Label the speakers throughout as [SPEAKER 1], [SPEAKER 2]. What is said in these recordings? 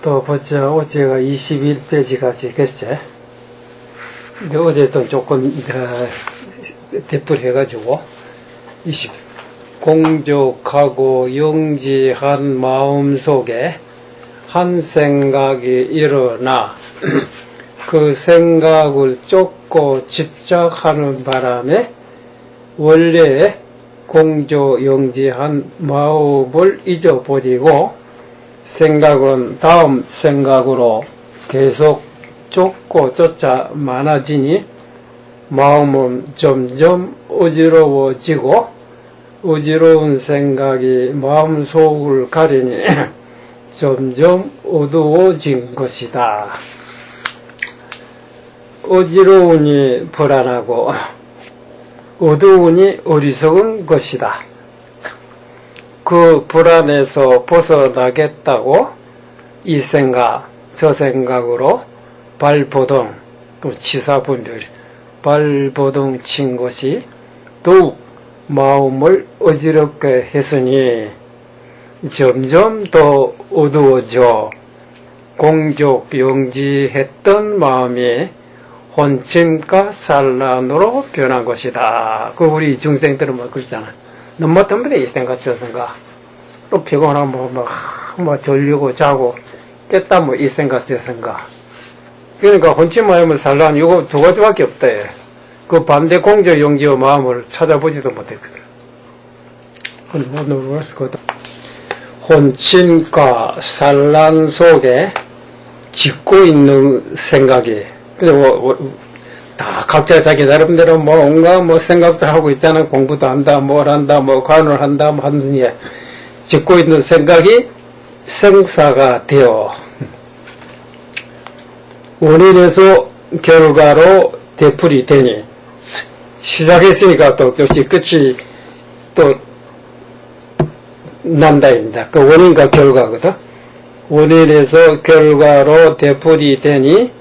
[SPEAKER 1] 또 보자. 어제가 21페이지까지 했지. 근데 어제도 조금 되풀이해가지고 20. 공족하고 영지한 마음 속에 한 생각이 일어나 그 생각을 쫓고 집착하는 바람에 원래 공조영지한 마음을 잊어버리고 생각은 다음 생각으로 계속 쫓고 쫓아 많아지니 마음은 점점 어지러워지고 어지러운 생각이 마음속을 가리니 점점 어두워진 것이다. 어지러우니 불안하고 어두우니 어리석은 것이다. 그 불안에서 벗어나겠다고 이 생각, 저 생각으로 발버둥, 치사분별, 발버둥 친 것이 더욱 마음을 어지럽게 했으니 점점 더 어두워져 공족영지했던 마음이 혼침과 산란으로 변한 것이다. 그 우리 중생들은 뭐 그러잖아. 너무 때문에 이 생각 저 생각 또 피곤하면 뭐 졸리고 자고 깼다 뭐 이 생각 저 생각. 그러니까 혼침 마음을 산란 이거 두 가지밖에 없다. 그 반대 공족영지의 마음을 찾아보지도 못했거든. 혼침과 산란 속에 짓고 있는 생각이 다 각자 자기 나름대로 온갖 생각들 하고 있잖아. 공부도 한다, 뭘 한다, 관을 한다, 하느니 짓고 있는 생각이 생사가 되어 원인에서 결과로 되풀이 되니 시작했으니까 또 역시 끝이 또 난다입니다. 그 원인과 결과거든. 원인에서 결과로 되풀이 되니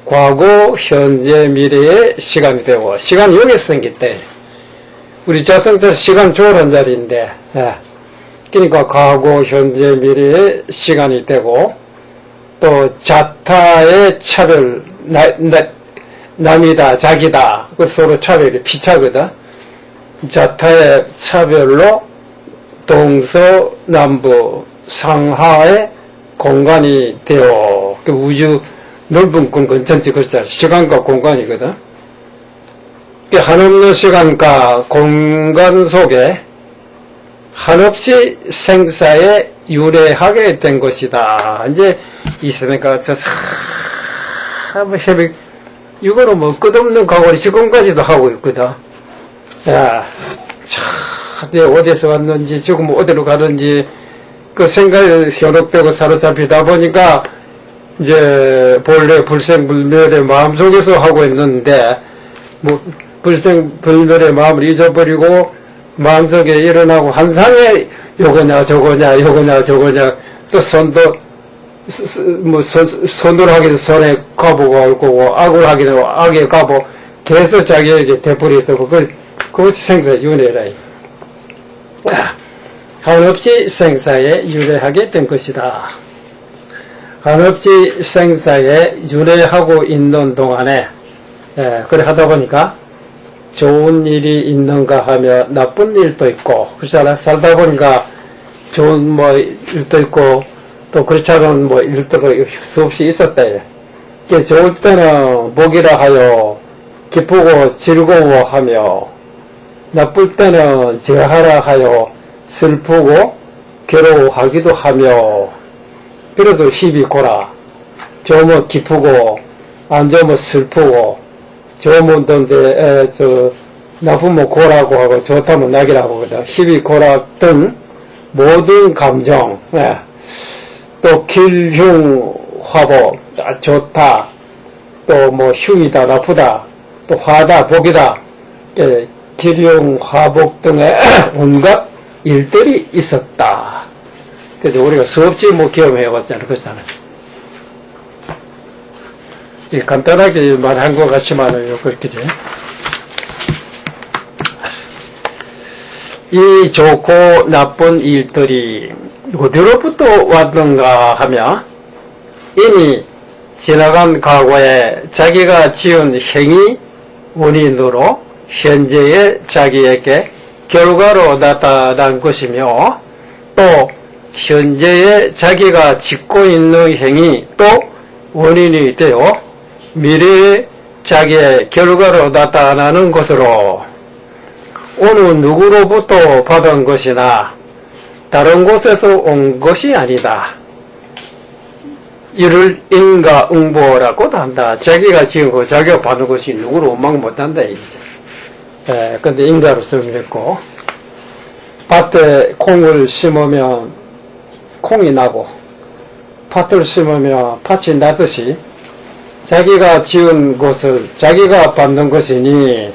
[SPEAKER 1] 과거, 현재, 미래의 시간이 되고 시간이 여기서 생겼대. 우리 자성들 시간 조율한 자리인데 그러니까 과거, 현재, 미래의 시간이 되고 또 자타의 차별, 남이다, 자기다 그 서로 차별이 피차거든. 자타의 차별로 동서남북 상하의 공간이 되어 그 우주 넓은 공간 전체 그렇잖아. 시간과 공간이거든. 한없는 시간과 공간 속에 한없이 생사에 유래하게 된 것이다. 이제 이 생각가 새벽 이거는 끝없는 각오를 지금까지도 하고 있거든. 야, 어디서 왔는지 지금 어디로 가는지 그 생각에 현혹되고 사로잡히다 보니까 이제 본래 불생불멸의 마음속에서 하고 있는데 불생불멸의 마음을 잊어버리고 마음속에 일어나고 한상에 요거냐 저거냐 또 손도 손으로 하기도 손에 가보고 할 거고 악을 하기도 악에 가보 계속 자기에게 되풀이해서 그것이 생사의 윤회라. 한없이 생사에 유래하게 된 것이다. 한없이 생사에 유래하고 있는 동안에 그래 하다 보니까 좋은 일이 있는가 하며 나쁜 일도 있고 그렇잖아. 살다 보니까 좋은 일도 있고 또 그렇지 않은 일도 수없이 있었다. 좋을 때는 복이라 하여 기쁘고 즐거워하며 나쁠 때는 제하라 하여 슬프고 괴로워하기도 하며 그래서 힘이 고라. 좋으면 기쁘고 안 좋으면 슬프고 좋으면 donde 나쁘면 고라고 하고 좋다면 낙이라고 하거든. 힘이 고라 등 모든 감정 또 길흉 화보 좋다 또 흉이다 나쁘다 또 화다 복이다 길흉 화복 등의 온갖 일들이 있었다. 그래서 우리가 수없이 경험해봤잖아. 그렇잖아. 간단하게 말한 것 같지만은 그렇게지. 이 좋고 나쁜 일들이 어디로부터 왔던가 하며 이미 지나간 과거에 자기가 지은 행위 원인으로 현재의 자기에게 결과로 나타난 것이며 또 현재의 자기가 짓고 있는 행위 또 원인이 되어 미래의 자기의 결과로 나타나는 것으로 어느 누구로부터 받은 것이나 다른 곳에서 온 것이 아니다. 이를 인과응보라고도 한다. 자기가 지은 거 자기가 받은 것이 누구로 원망 못한다 이제. 근데 인과로 설명했고 밭에 콩을 심으면 콩이 나고 팥을 심으면 팥이 나듯이 자기가 지은 것을 자기가 받는 것이니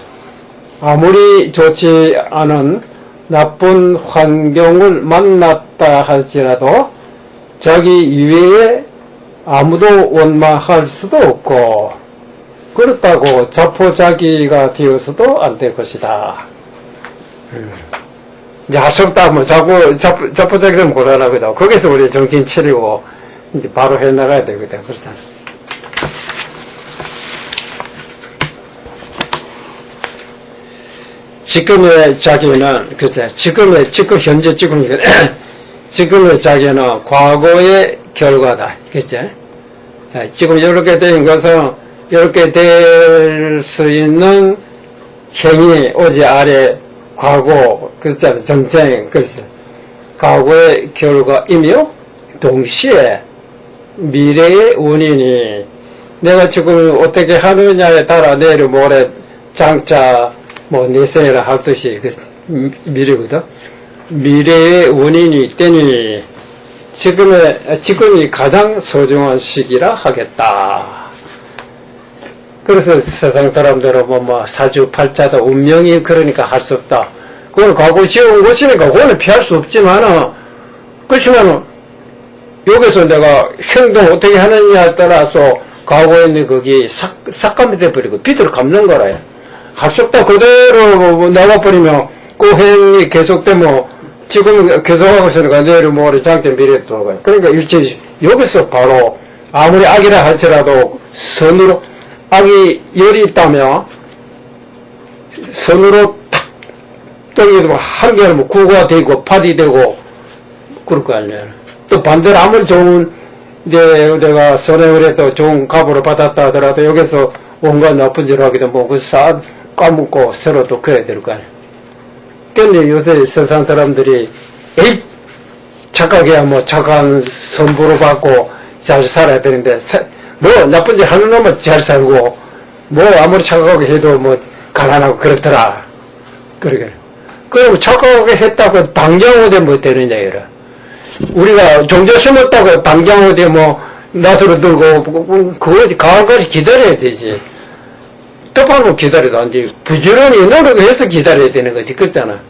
[SPEAKER 1] 아무리 좋지 않은 나쁜 환경을 만났다 할지라도 자기 이외에 아무도 원망할 수도 없고 그렇다고 자포자기가 되어서도 안 될 것이다. 이제 하셨다 뭐 자포자기 되면 곤란하거든. 거기서 우리 정신 차리고 이제 바로 해나가야 되거든. 그렇잖아. 지금의 자기는, 그치? 지금 현재 지금의 자기는 과거의 결과다. 그치? 지금 이렇게 된 것은, 이렇게 될 수 있는 행위, 오지 아래, 과거, 그렇잖아. 전생, 그치? 과거의 결과이며, 동시에 미래의 원인이 내가 지금 어떻게 하느냐에 따라 내일 모레 장차 뭐 내생이라 하듯이 그 미래거든. 미래의 원인이 있더니 지금이 가장 소중한 시기라 하겠다. 그래서 세상 사람들은 뭐 사주팔자다 운명이 그러니까 할 수 없다. 그건 과거 지은 것이니까 그거는 피할 수 없지만은 그렇지만은 여기서 내가 행동 어떻게 하느냐에 따라서 과거에 있는 거기 삭감이 돼버리고 빚을 갚는 거라요. 할 수 없다. 그대로 나와버리면 그 행위 계속되면 지금 계속하고 있으니까 내일 모레 장대 미래에 돌아가요. 그러니까 일체 여기서 바로 아무리 악이라 할지라도 선으로 악이 열이 있다면 선으로 탁 땡기면 한 개는 뭐 구가 되고 팥이 되고 그럴 거 아니에요. 또 반대로 아무리 좋은 내가 선에 그래도 좋은 값으로 받았다 하더라도 여기서 온갖 나쁜 짓을 하게 되면 그 싹 까먹고 새로 또 그래야 될 거 아니에요. 근데 요새 세상 사람들이 에이 착하게야 뭐 착한 선보로 받고 잘 살아야 되는데 뭐 나쁜 짓 하는 놈은 잘 살고 뭐 아무리 착하게 해도 뭐 가난하고 그렇더라. 그러게. 그럼 착하게 했다고 당장어대 뭐 되느냐 이래. 우리가 종자 심었다고 당장어대 뭐 낫으로 들고 그거 가을까지 기다려야 되지. 급하고 기다려도 안 돼. 부지런히 노력해서 기다려야 되는 거지. 그렇잖아.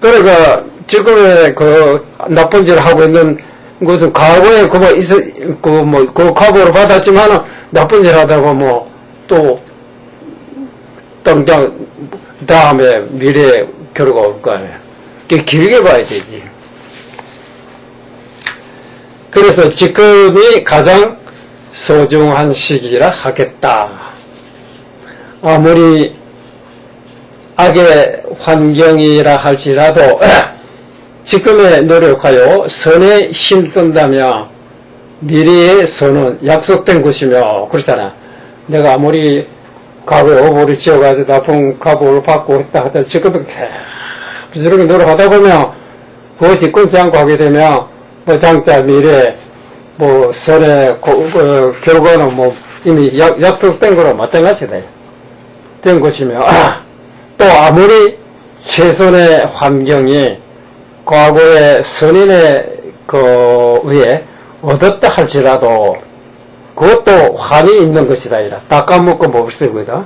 [SPEAKER 1] 그러니까 지금의 그 나쁜 짓을 하고 있는 것은 과거에 그 과거로 받았지만은 나쁜 짓 하다가 뭐 또 당장 다음에 미래에 결과가 올 거 아니야. 길게 봐야 되지. 그래서 지금이 가장 소중한 시기라 하겠다. 아무리 악의 환경이라 할지라도 지금에 노력하여 선에 힘쓴다면 미래의 선은 약속된 것이며 그렇잖아. 내가 아무리 과거에 오보를 지어가지고 나쁜 과보를 받고 했다 하더라도 지금은 부지런히 노력하다 보면 그것이 끊지 않고 하게 되면 뭐 장자 미래 뭐 선의 결과는 뭐 이미 약속된 거랑 마찬가지다. 된 것이며 또 아무리 최선의 환경이 과거의 선인의 의해 얻었다 할지라도 그것도 환이 있는 것이다. 다 까먹고 못 쓰거든.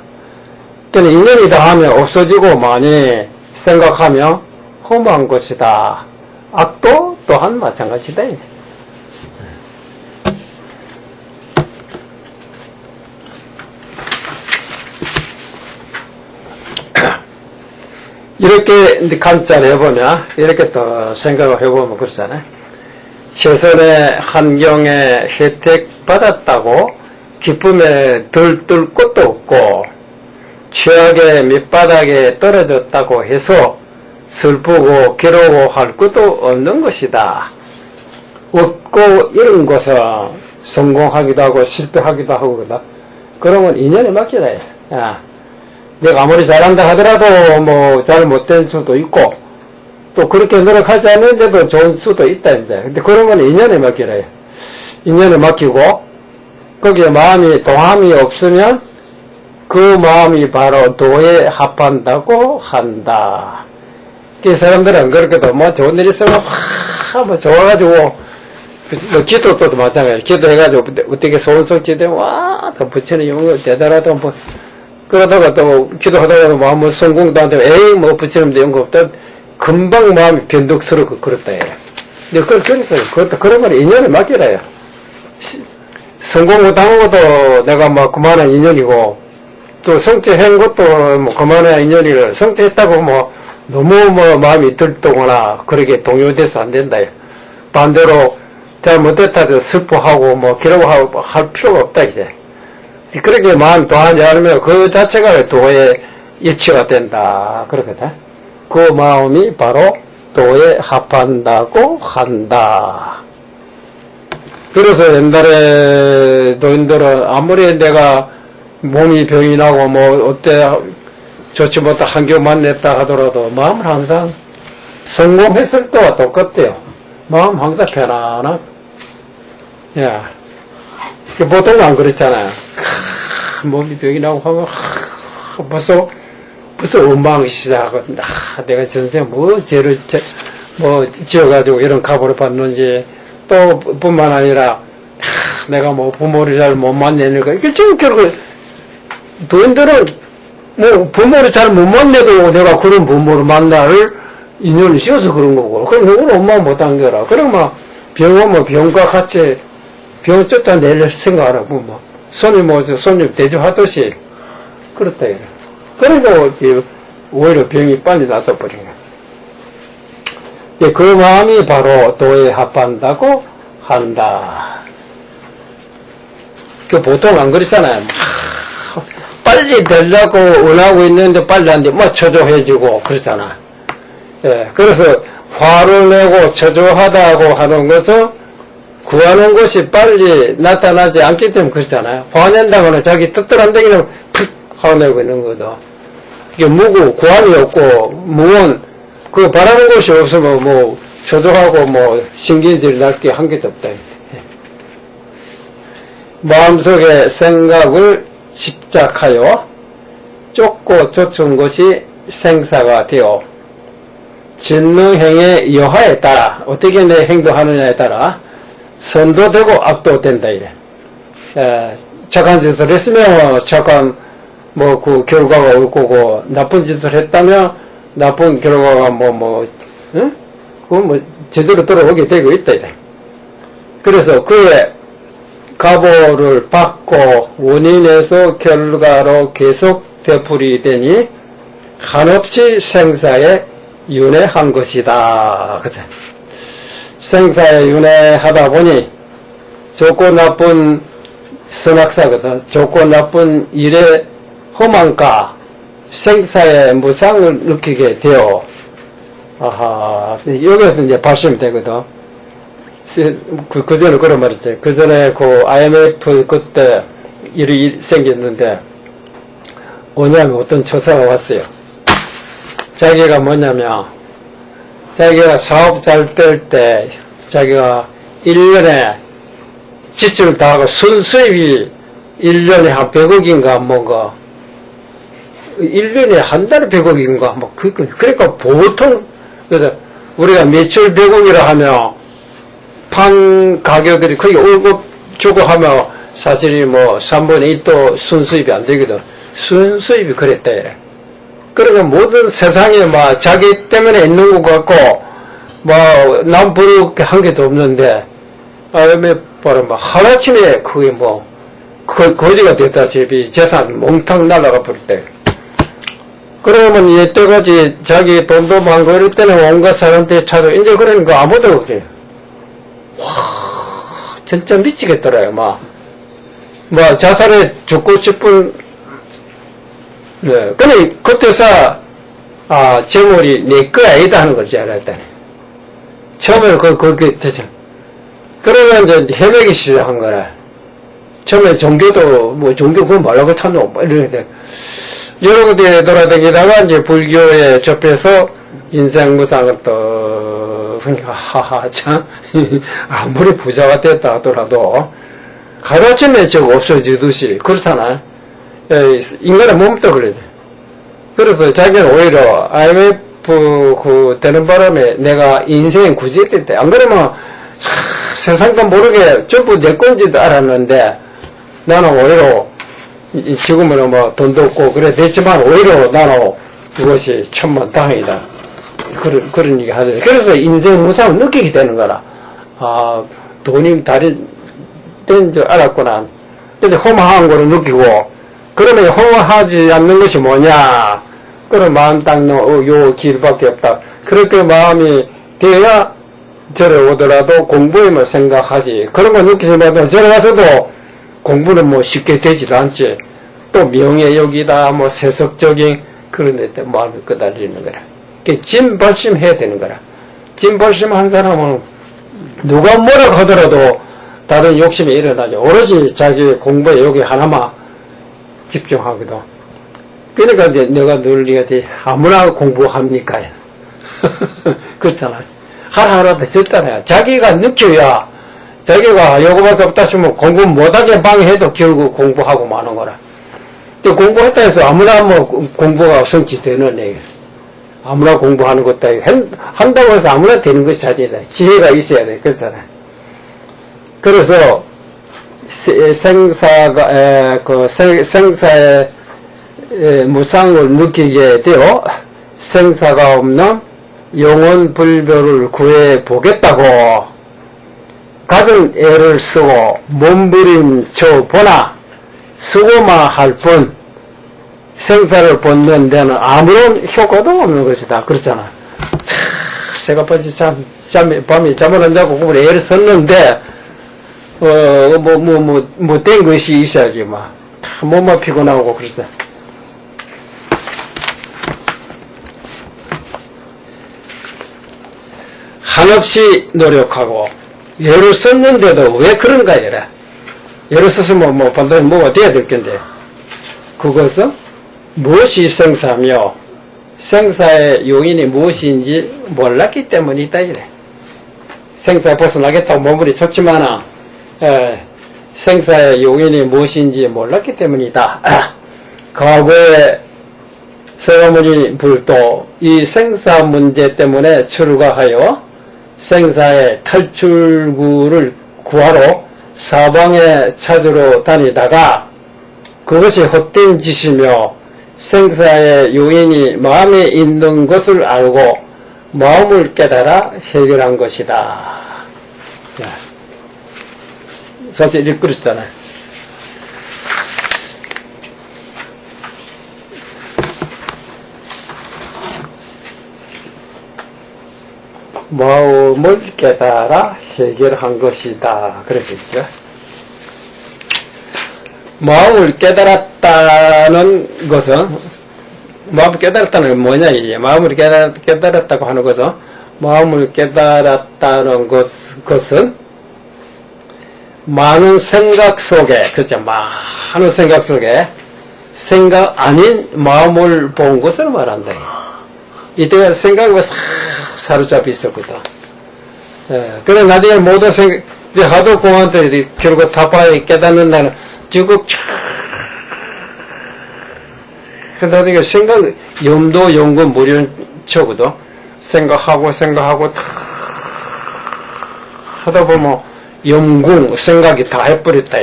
[SPEAKER 1] 그러니까 인연이 다하면 없어지고 많이 생각하면 험한 것이다. 악도 또한 마찬가지다. 이렇게 관찰을 해보면, 이렇게 또 생각을 해보면 그렇잖아요. 최선의 환경에 혜택 받았다고 기쁨에 들뜰 것도 없고 최악의 밑바닥에 떨어졌다고 해서 슬프고 괴로워할 것도 없는 것이다. 없고 이런 것은 성공하기도 하고 실패하기도 하고 그러다. 그러면 인연에 맡기라. 야, 내가 아무리 잘한다 하더라도 뭐 잘 못된 수도 있고 또 그렇게 노력하지 않는데도 좋은 수도 있다 이제. 근데 그러면 인연에 맡기라. 인연에 맡기고 거기에 마음이 동함이 없으면 그 마음이 바로 도에 합한다고 한다. 그 사람들은 그렇게도 뭐 좋은 일 있으면 뭐 좋아가지고 뭐 기도도 마찬가지야. 기도해가지고 어떻게 소원성취 되면 와, 더 부처님 영어 대단하다 뭐 그러다가 또 기도하다가 뭐 성공도 안 되고 에이 뭐 부처님도 연구 없다. 금방 마음이 변덕스럽고 그렇다. 근데 그래서 그것도 그러면 인연을 맡기라요. 성공 못한 것도 내가 뭐 그만한 인연이고 또 성취한 것도 뭐 그만한 인연이를 성취했다고 뭐 너무 뭐 마음이 들떠거나 그렇게 동요돼서 안 된다. 반대로 잘 못했다 해도 슬퍼하고 뭐 괴로워하고 할 필요가 없다 이제. 그렇게 마음 도하지 않으면 그 자체가 도의 일치가 된다. 그렇거든. 그 마음이 바로 도에 합한다고 한다. 그래서 옛날에 노인들은 아무리 내가 몸이 병이 나고 뭐 어때 좋지 못한 환경만 냈다 하더라도 마음은 항상 성공했을 때와 똑같대요. 마음 항상 편안하고. 야, 보통은 안 그렇잖아요. 몸이 병이 나고 하면 벌써 원망 시작하고 내가 전생 뭐 죄를 뭐 지어가지고 이런 가보를 받는지 또 뿐만 아니라 내가 뭐 부모를 잘 못 만나니까 이게 지금 결국 도인들은 뭐 부모를 잘 못 만나도 내가 그런 부모를 만날 인연이 씌어서 그런 거고 그럼 누구는 원망 못한 거라. 그럼 막 병오면 병과 같이 병 쫓아낼 생각 안 하고 뭐 손님 대접하듯이 그렇다 이래. 그러니까 오히려 병이 빨리 나서 버린 거야. 그 마음이 바로 도에 합한다고 한다. 그 보통 안 그러잖아요. 빨리 되려고 원하고 있는데 빨리 안 돼. 뭐 초조해지고 그러잖아. 예, 그래서 화를 내고 초조하다고 하는 것은 구하는 것이 빨리 나타나지 않기 때문에 그렇잖아요. 화낸다거나 자기 뜻대로 안 되기는 픽 화내고 있는 거거든. 이게 무구, 구함이 없고, 무언, 그 바라는 것이 없으면 뭐, 초조하고 뭐, 신경질 날 게 한 개도 없다. 마음속에 생각을 집착하여 쫓고 쫓은 것이 생사가 되어, 진능행의 여하에 따라, 어떻게 내 행동하느냐에 따라, 선도 되고 악도 된다, 이래. 착한 짓을 했으면 착한, 뭐, 그 결과가 올 거고, 나쁜 짓을 했다면, 나쁜 결과가 응? 그건 뭐, 제대로 돌아오게 되고 있다, 이래. 그래서 그의 가보를 받고, 원인에서 결과로 계속 되풀이되니, 한없이 생사에 윤회한 것이다. 그래. 생사에 윤회하다 보니, 좋고 나쁜 선악사거든. 좋고 나쁜 일에 험한가 생사의 무상을 느끼게 되어 여기서 이제 발심이 되거든. 그 전에 그런 말이지. 그 전에 그 IMF 그때 일이 생겼는데 뭐냐면 어떤 조사가 왔어요. 자기가 뭐냐면 자기가 사업 잘 될 때 자기가 1년에 지출을 다 하고 순수입이 1년에 한 100억인가 뭔가 1년에 한 달에 100억인가 뭐 그러니까 보통 그래서 우리가 매출 100억이라 하면 판 가격이 거의 월급 주고 하면 사실이 뭐 3분의 1도 순수입이 안 되거든. 순수입이 그랬다 이래. 그러니까 모든 세상에 막 자기 때문에 있는 것 같고 뭐 남 부를 한 개도 없는데 바로 막 하루아침에 그게 뭐 거지가 됐다시피 재산 몽탕 날아가 버릴 때. 그러면 이때까지 자기 돈도 많고 이럴 때는 온갖 사람들이 찾아 이제 그러니까 아무도 없어요. 진짜 미치겠더라요, 자살해 죽고 싶은, 네. 근데 그때서, 재물이 내 거 아니다 하는 걸 알았다네. 처음에는 그게 되죠. 그러면 이제 헤매기 시작한 거라. 처음에 종교도, 종교 그거 뭐라고 찾노? 이러는데. 여러 군데 돌아다니다가 이제 불교에 접해서 인생 무상을 또, 하하, 아무리 부자가 됐다 하더라도, 하루아침에 저거 없어지듯이, 그렇잖아. 인간의 몸도 그래. 그래서 자기는 오히려 IMF 되는 바람에 내가 인생 구제됐대. 안 그러면, 세상도 모르게 전부 내 건지도 알았는데, 나는 오히려, 지금은 돈도 없고, 그래, 됐지만, 오히려 나는 그것이 천만다행이다. 그런 얘기 하죠. 그래서 인생 무상을 느끼게 되는 거라. 돈이 다리 된 줄 알았구나. 근데 허망한 거를 느끼고, 그러면 허망하지 않는 것이 뭐냐? 그런 마음 닦는 요 길밖에 없다. 그렇게 마음이 되어야 절에 오더라도 공부에만 생각하지. 그런 거 느끼지만 절에 가서도 공부는 쉽게 되지도 않지. 또 명예욕이다, 세속적인 그런 데 마음을 끄달리는 거라. 진발심해야 되는 거라. 진발심한 사람은 누가 뭐라고 하더라도 다른 욕심이 일어나죠. 오로지 자기 공부에 여기 하나만 집중하거든. 그러니까 이제 내가 늘 얘기하지, 아무나 공부합니까? 그렇잖아. 하나하나도 절단해야. 자기가 느껴야, 자기가 요거밖에 없다 싶으면 공부 못하게 방해해도 결국 공부하고 마는 거라. 근데 공부했다 해서 아무나 공부가 성취되는 얘기. 아무나 공부하는 것도 한다고 해서 아무나 되는 것이 아니다. 지혜가 있어야 돼. 그렇잖아. 그래서 생사의 무상을 느끼게 되어 생사가 없는 영원불멸을 구해보겠다고 가진 애를 쓰고 몸부림쳐 보나 수고만 할 뿐 생사를 벗는 데는 아무런 효과도 없는 것이다. 그렇잖아. 새가 빠지 밤에 잠을 안 자고 그걸 애를 썼는데 된 것이 있어야지, 몸만 피곤하고, 그러다. 한없이 노력하고, 예를 썼는데도 왜 그런가, 얘라. 예를 썼으면 반드시 뭐가 돼야 될 건데. 그것은 무엇이 생사며, 생사의 요인이 무엇인지 몰랐기 때문이다, 이래. 생사에 벗어나겠다고 몸부리 쳤지만은, 생사의 요인이 무엇인지 몰랐기 때문이다. 과거에 서가모니 불도 이 생사 문제 때문에 출가하여 생사의 탈출구를 구하러 사방에 찾으러 다니다가 그것이 헛된 짓이며 생사의 요인이 마음에 있는 것을 알고 마음을 깨달아 해결한 것이다. 사실 이렇게 그랬잖아요. 마음을 깨달아 해결한 것이다. 그랬겠죠. 마음을 깨달았다는 것은, 마음을 깨달았다는 건 뭐냐, 이제. 마음을 깨달았다고 하는 것은, 마음을 깨달았다는 것은, 많은 생각 속에, 그렇죠. 많은 생각 속에, 생각 아닌 마음을 본 것을 말한다. 이때가 생각이 사로잡혀 있었거든. 그래, 나중에 모든 생각, 하도 공안들이 결국 타파에 깨닫는다는, 지금, 나중에 생각, 염도, 연구, 무련처거든. 생각하고, 하다 보면, 염궁, 생각이 다 해버렸다.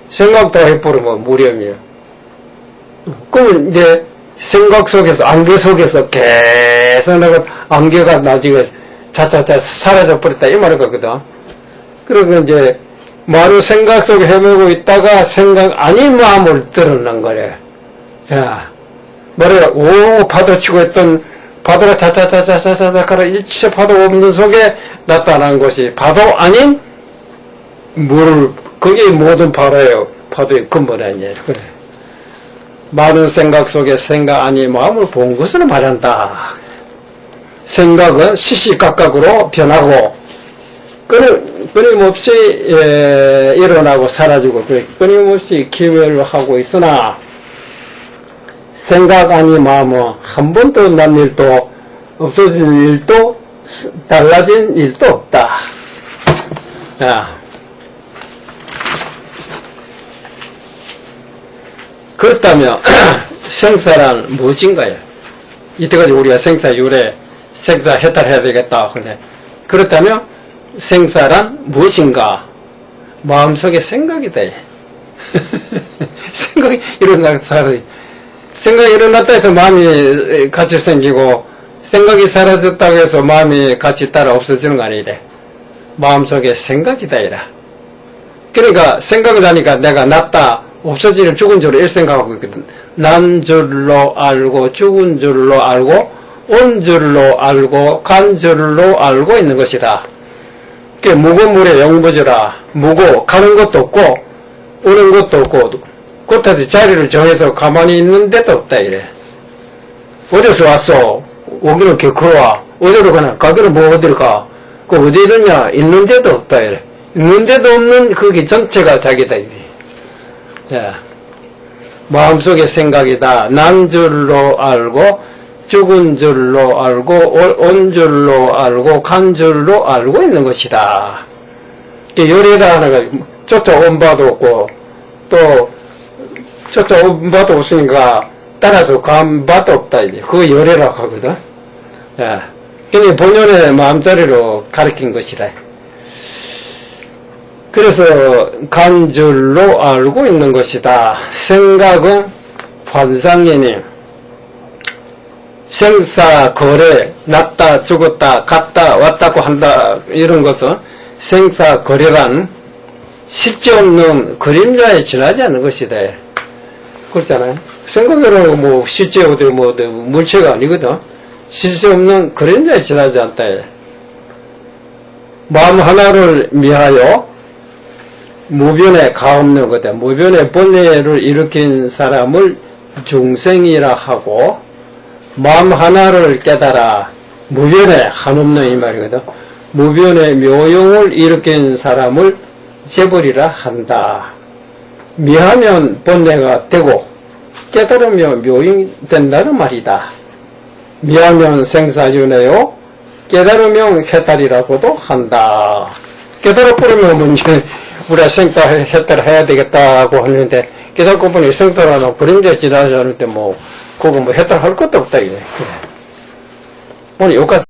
[SPEAKER 1] 생각 다 해버리면 무렴이에요. 그러면 이제, 생각 속에서, 안개 속에서 계속 내가 안개가 나중에 차차차 사라져버렸다. 이 말인 거거든. 그러고 이제, 많은 생각 속에 헤매고 있다가 생각 아닌 마음을 드러낸 거래. 야, 말해라, 파도치고 있던 파도가 차차차차차차 가라 일체 파도 없는 속에 나타난 것이 파도 아닌 물, 그게 모든 파도의 근본 아니에요. 그래. 많은 생각 속에 생각 아닌 마음을 본 것을 말한다. 생각은 시시각각으로 변하고 끊임없이 일어나고 사라지고 끊임없이 기회를 하고 있으나 생각 아닌 마음은 한 번도 난 일도 없어진 일도 달라진 일도 없다. 야. 그렇다면 생사란 무엇인가요? 이때까지 우리가 생사율에 생사해탈해야 되겠다. 그렇다면 생사란 무엇인가? 마음속에 생각이다. 생각이 일어났다 해서 마음이 같이 생기고 생각이 사라졌다고 해서 마음이 같이 따라 없어지는 거 아니래. 마음속에 생각이다 이라. 그러니까 생각을 하니까 내가 낫다 없어지는 죽은 줄로 일생각하고 있거든. 난 줄로 알고 죽은 줄로 알고 온 줄로 알고 간 줄로 알고 있는 것이다. 그 묵은 물에 영부지라. 묵고 가는 것도 없고 오는 것도 없고 그렇다고 자리를 정해서 가만히 있는 데도 없다 이래. 어디서 왔어? 오기는 개코로 와. 어디로 가나? 가기는 뭐 어디로 가? 그 어디 있느냐? 있는 데도 없다 이래. 있는 데도 없는 그게 전체가 자기다 이래. 야, 마음속의 생각이다. 난 줄로 알고 죽은 줄로 알고 온 줄로 알고 간 줄로 알고 있는 것이다. 요리다 하나가 쫓아온 바도 없고 또 쫓아온 바도 없으니까 따라서 간 바도 없다 이제 그거 요리라고 하거든. 야, 그게 본연의 마음자리로 가르친 것이다. 그래서 간 줄로 알고 있는 것이다. 생각은 환상이니 생사, 거래, 났다, 죽었다, 갔다, 왔다고 한다 이런 것은 생사, 거래란 실제 없는 그림자에 지나지 않는 것이다. 그렇잖아요. 생각이라는 거 뭐 실제 어디 뭐 물체가 아니거든. 실제 없는 그림자에 지나지 않다. 마음 하나를 미하여 무변에 가없는 거다. 무변의 본래를 일으킨 사람을 중생이라 하고 마음 하나를 깨달아 무변에 한없는 이 말이거든. 무변의 묘용을 일으킨 사람을 재벌이라 한다. 미하면 본래가 되고 깨달으면 묘용이 된다는 말이다. 미하면 생사윤회요 깨달으면 해탈이라고도 한다. 깨달아버리면 문제 우리가 생사해탈해야 되겠다고 하는데 깨닫고 보니 생사라나 그림자 지나지 않을 때 뭐 그거 뭐 해탈할 것도 없다 이게. 오늘 여기까지